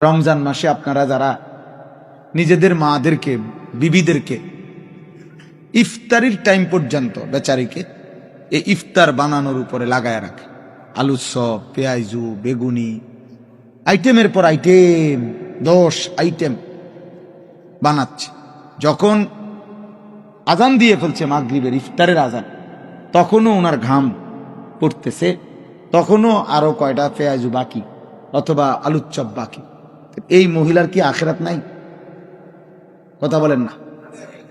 রমজান মাসে আপনারা যারা নিজেদের মাদেরকে বিবিদেরকে ইফতারির টাইম পর্যন্ত বেচারিকে এই ইফতার বানানোর উপরে লাগায় রাখে, আলুর চপ, পেঁয়াজু, বেগুনি, আইটেমের পর আইটেম, 10 আইটেম বানাচ্ছে। যখন আজান দিয়ে ফেলছে মাগরিবের ইফতারের আজান, তখনও ওনার ঘাম পড়তেছে, তখনও আরো কয়টা পেঁয়াজু বাকি অথবা আলুর চপ বাকি। এই মহিলার কি আখিরাত নাই? কথা বলেন না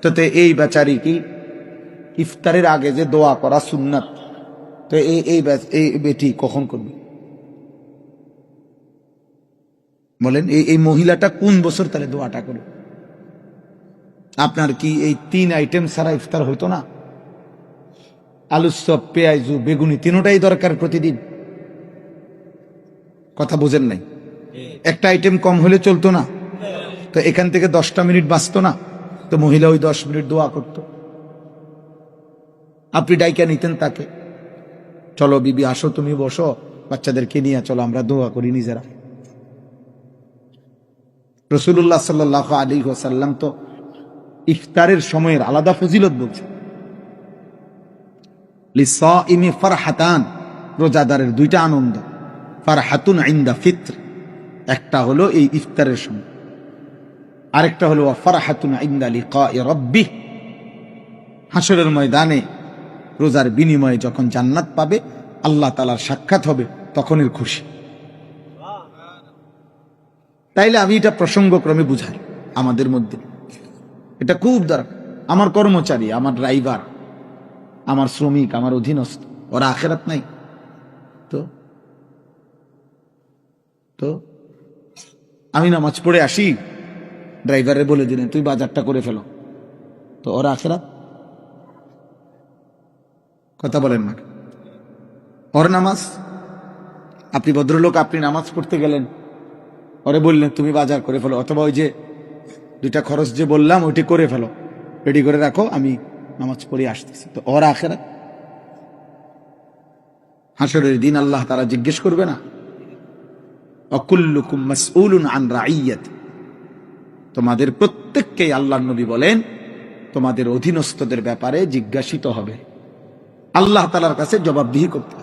তো। এই বেচারি কি ইফতারের আগে যে দোয়া করা সুন্নাত, তো এই বেটি কখন করবে বলেন? এই মহিলাটা কোন বছর তাহলে দোয়াটা করবে? আপনার কি এই 3 আইটেম ছাড়া ইফতার হইতো না? আলুর চপ, পেঁয়াজু, বেগুনি তিনটাই দরকার প্রতিদিন। কথা বোঝেন নাই? একটা আইটেম কম হলে চলতো না? তো এখান থেকে 10টা মিনিট বাঁচতো না? তো মহিলা ওই 10 মিনিট দোয়া করত। আপনি ডাইকা নিতেন তাকে, চলো বিবি আসো, তুমি বসো, বাচ্চাদেরকে নিয়ে চলো আমরা দোয়া করি নিজেরা। রাসূলুল্লাহ সাল্লাল্লাহু আলাইহি ওয়াসাল্লাম তো ইফতারের সময়ের আলাদা ফজিলত বলছে। লিসাইমি ফারহাতান, রোজাদারের 2টা আনন্দ। ফারহাতুন ইনদা ফিত্র, একটা হলো এই ইফতারের সময়, আরেকটা হলো ফারহাতুন ইনদা লিকাই রাব্বিহ, হাসরের ময়দানে রোজার বিনিময়ে যখন জান্নাত পাবে, আল্লাহ তাআলার সাক্ষাৎ হবে, তখনের খুশি। তাইলে আমি এটা প্রসঙ্গক্রমে বুঝাই আমাদের মধ্যে, এটা খুব দরকার। আমার কর্মচারী, আমার ড্রাইভার, আমার শ্রমিক, আমার অধীনস্থ, ওরা আখিরাত নাই? তো তো আমি নামাজ পড়ে আসি, ড্রাইভারে বলে দিলেন তুই বাজারটা করে ফেলো, তো ওরা আখিরাত? কথা বলেন না। ওর নামাজ, আপনি ভদ্রলোক, আপনি নামাজ পড়তে গেলেন, ওরে বললেন তুমি বাজার করে ফেলো, অথবা ওই যে 2টা খরচ যে বললাম ওইটি করে ফেলো, রেডি করে রাখো, আমি নামাজ পড়ে আসতেছি, তো ওর আখিরাত? হাসরের দিন আল্লাহ তাআলা জিজ্ঞেস করবে না? অকুল্লুকুম মাসউলুন আন রাইয়াতি, তোমাদের প্রত্যেককেই আল্লাহর নবী বলেন তোমাদের অধীনস্থদের ব্যাপারে জিজ্ঞাসিত হবে, আল্লাহ তাআলার কাছে জবাবদিহি করতে।